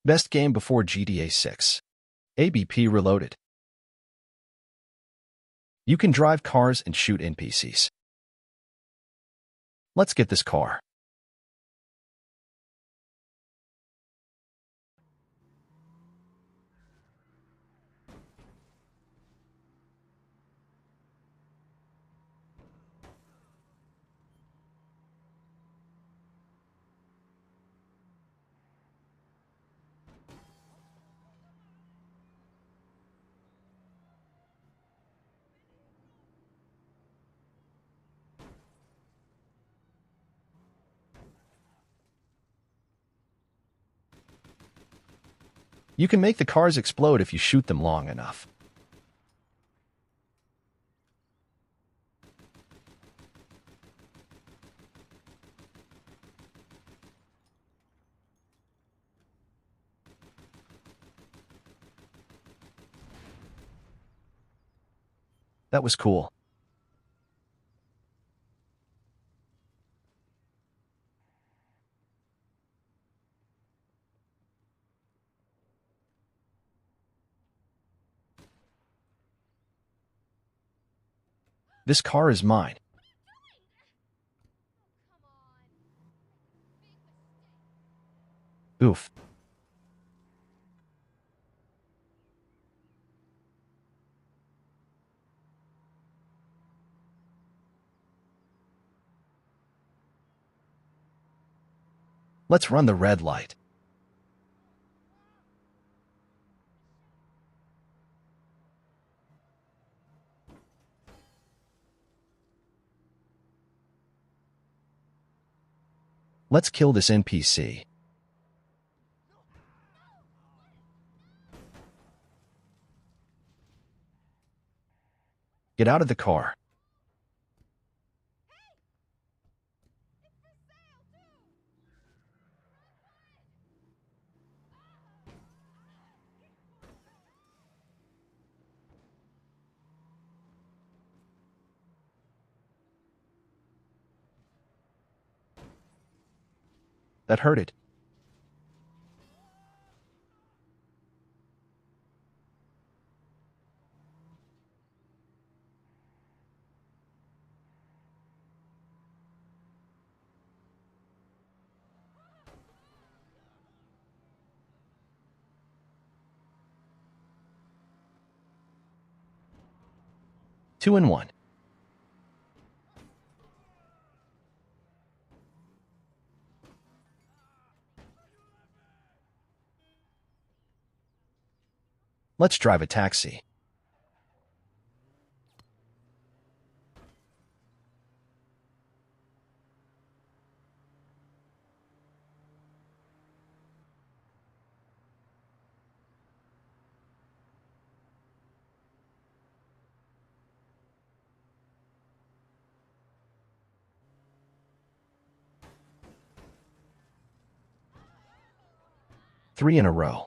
Best game before GTA 6. APB Reloaded. You can drive cars and shoot NPCs. Let's get this car. You can make the cars explode if you shoot them long enough. That was cool. This car is mine. Oof. Let's run the red light. Let's kill this NPC. Get out of the car. That hurted. Two and one. Let's drive a taxi. Three in a row.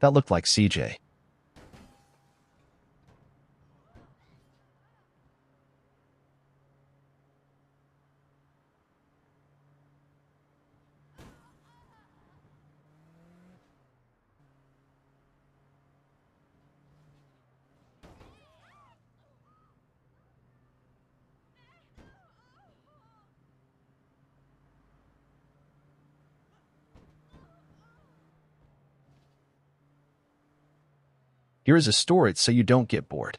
That looked like CJ. Here is a storage so you don't get bored.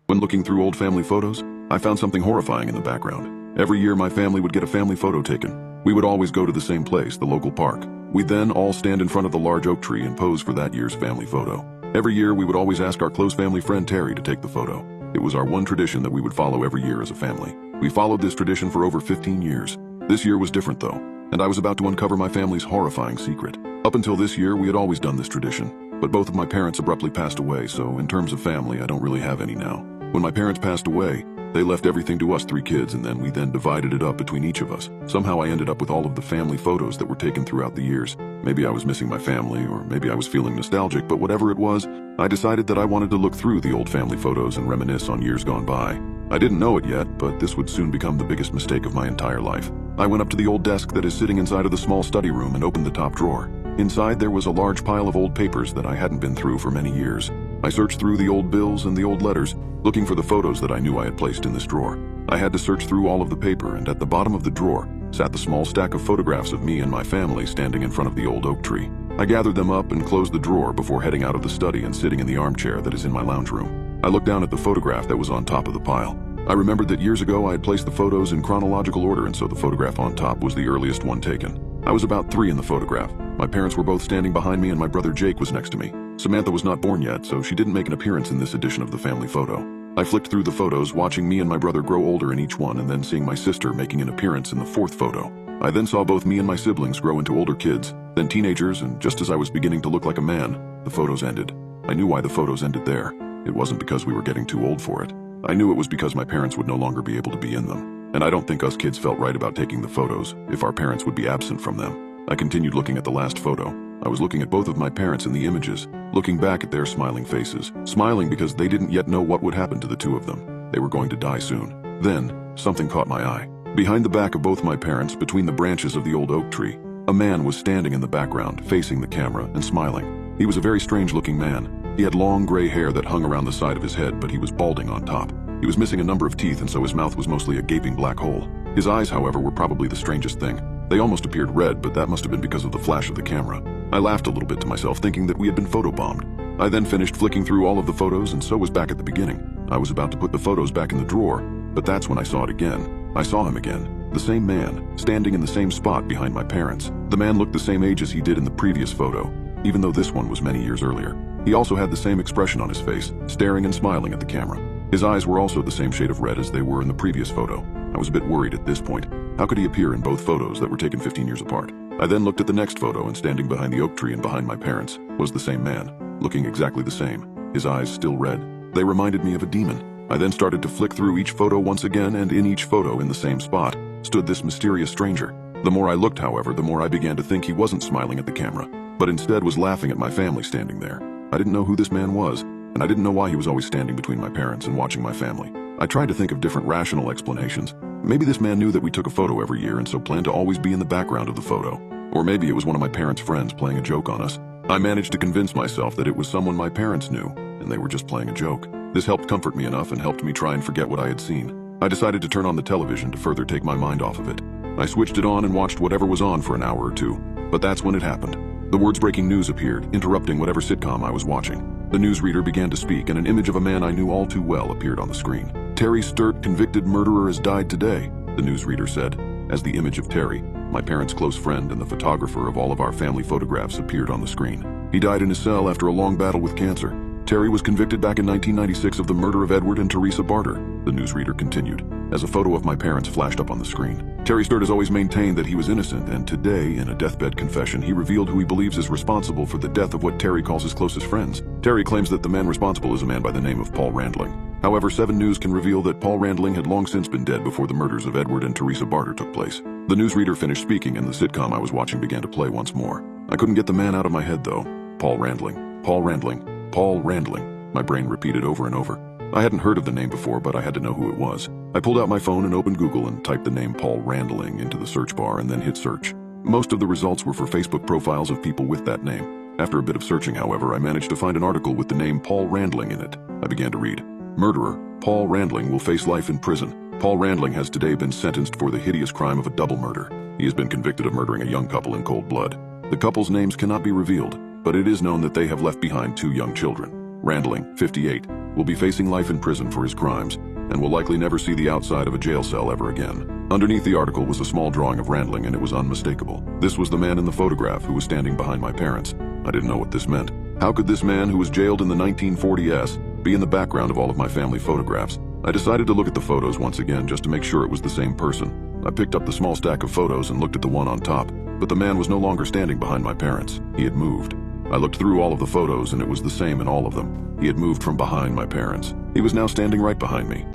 When looking through old family photos, I found something horrifying in the background. Every year my family would get a family photo taken. We would always go to the same place, the local park. We'd then all stand in front of the large oak tree and pose for that year's family photo. Every year we would always ask our close family friend Terry to take the photo. It was our one tradition that we would follow every year as a family. We followed this tradition for over 15 years. This year was different though, and I was about to uncover my family's horrifying secret. Up until this year, we had always done this tradition, but both of my parents abruptly passed away, so in terms of family, I don't really have any now. When my parents passed away, they left everything to us 3 kids, and then we divided it up between each of us. Somehow I ended up with all of the family photos that were taken throughout the years. Maybe I was missing my family, or maybe I was feeling nostalgic, but whatever it was, I decided that I wanted to look through the old family photos and reminisce on years gone by. I didn't know it yet, but this would soon become the biggest mistake of my entire life. I went up to the old desk that is sitting inside of the small study room and opened the top drawer. Inside there was a large pile of old papers that I hadn't been through for many years. I searched through the old bills and the old letters, looking for the photos that I knew I had placed in this drawer. I had to search through all of the paper, and at the bottom of the drawer sat the small stack of photographs of me and my family standing in front of the old oak tree. I gathered them up and closed the drawer before heading out of the study and sitting in the armchair that is in my lounge room. I looked down at the photograph that was on top of the pile. I remembered that years ago I had placed the photos in chronological order, and so the photograph on top was the earliest one taken. I was about 3 in the photograph. My parents were both standing behind me and my brother Jake was next to me. Samantha was not born yet, so she didn't make an appearance in this edition of the family photo. I flicked through the photos, watching me and my brother grow older in each one, and then seeing my sister making an appearance in the 4th photo. I then saw both me and my siblings grow into older kids, then teenagers, and just as I was beginning to look like a man, the photos ended. I knew why the photos ended there. It wasn't because we were getting too old for it. I knew it was because my parents would no longer be able to be in them. And I don't think us kids felt right about taking the photos if our parents would be absent from them. I continued looking at the last photo. I was looking at both of my parents in the images, looking back at their smiling faces, smiling because they didn't yet know what would happen to the 2 of them. They were going to die soon. Then, something caught my eye. Behind the back of both my parents, between the branches of the old oak tree, a man was standing in the background, facing the camera and smiling. He was a very strange-looking man. He had long gray hair that hung around the side of his head, but he was balding on top. He was missing a number of teeth, and so his mouth was mostly a gaping black hole. His eyes, however, were probably the strangest thing. They almost appeared red, but that must have been because of the flash of the camera. I laughed a little bit to myself, thinking that we had been photobombed. I then finished flicking through all of the photos, and so was back at the beginning. I was about to put the photos back in the drawer, but that's when I saw it again. I saw him again. The same man, standing in the same spot behind my parents. The man looked the same age as he did in the previous photo, even though this one was many years earlier. He also had the same expression on his face, staring and smiling at the camera. His eyes were also the same shade of red as they were in the previous photo. I was a bit worried at this point. How could he appear in both photos that were taken 15 years apart? I then looked at the next photo, and standing behind the oak tree and behind my parents was the same man, looking exactly the same, his eyes still red. They reminded me of a demon. I then started to flick through each photo once again, and in each photo, in the same spot, stood this mysterious stranger. The more I looked, however, the more I began to think he wasn't smiling at the camera, but instead was laughing at my family standing there. I didn't know who this man was, and I didn't know why he was always standing between my parents and watching my family. I tried to think of different rational explanations. Maybe this man knew that we took a photo every year and so planned to always be in the background of the photo. Or maybe it was one of my parents' friends playing a joke on us. I managed to convince myself that it was someone my parents knew, and they were just playing a joke. This helped comfort me enough and helped me try and forget what I had seen. I decided to turn on the television to further take my mind off of it. I switched it on and watched whatever was on for an hour or 2. But that's when it happened. The words breaking news appeared, interrupting whatever sitcom I was watching. The newsreader began to speak, and an image of a man I knew all too well appeared on the screen. Terry Sturt, convicted murderer, has died today, the newsreader said, as the image of Terry, my parents' close friend and the photographer of all of our family photographs, appeared on the screen. He died in his cell after a long battle with cancer. Terry was convicted back in 1996 of the murder of Edward and Teresa Barter, the newsreader continued, as a photo of my parents flashed up on the screen. Terry Sturt has always maintained that he was innocent, and today, in a deathbed confession, he revealed who he believes is responsible for the death of what Terry calls his closest friends. Terry claims that the man responsible is a man by the name of Paul Randling. However, 7 News can reveal that Paul Randling had long since been dead before the murders of Edward and Teresa Barter took place. The newsreader finished speaking, and the sitcom I was watching began to play once more. I couldn't get the man out of my head, though. Paul Randling, Paul Randling, Paul Randling, my brain repeated over and over. I hadn't heard of the name before, but I had to know who it was. I pulled out my phone and opened Google and typed the name Paul Randling into the search bar and then hit search. Most of the results were for Facebook profiles of people with that name. After a bit of searching, however, I managed to find an article with the name Paul Randling in it. I began to read. Murderer, Paul Randling will face life in prison. Paul Randling has today been sentenced for the hideous crime of a double murder. He has been convicted of murdering a young couple in cold blood. The couple's names cannot be revealed, but it is known that they have left behind 2 young children. Randling, 58, will be facing life in prison for his crimes and will likely never see the outside of a jail cell ever again. Underneath the article was a small drawing of Randling, and it was unmistakable. This was the man in the photograph who was standing behind my parents. I didn't know what this meant. How could this man who was jailed in the 1940s be in the background of all of my family photographs? I decided to look at the photos once again just to make sure it was the same person. I picked up the small stack of photos and looked at the one on top, but the man was no longer standing behind my parents. He had moved. I looked through all of the photos and it was the same in all of them. He had moved from behind my parents. He was now standing right behind me.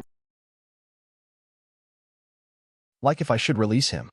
Like if I should release him.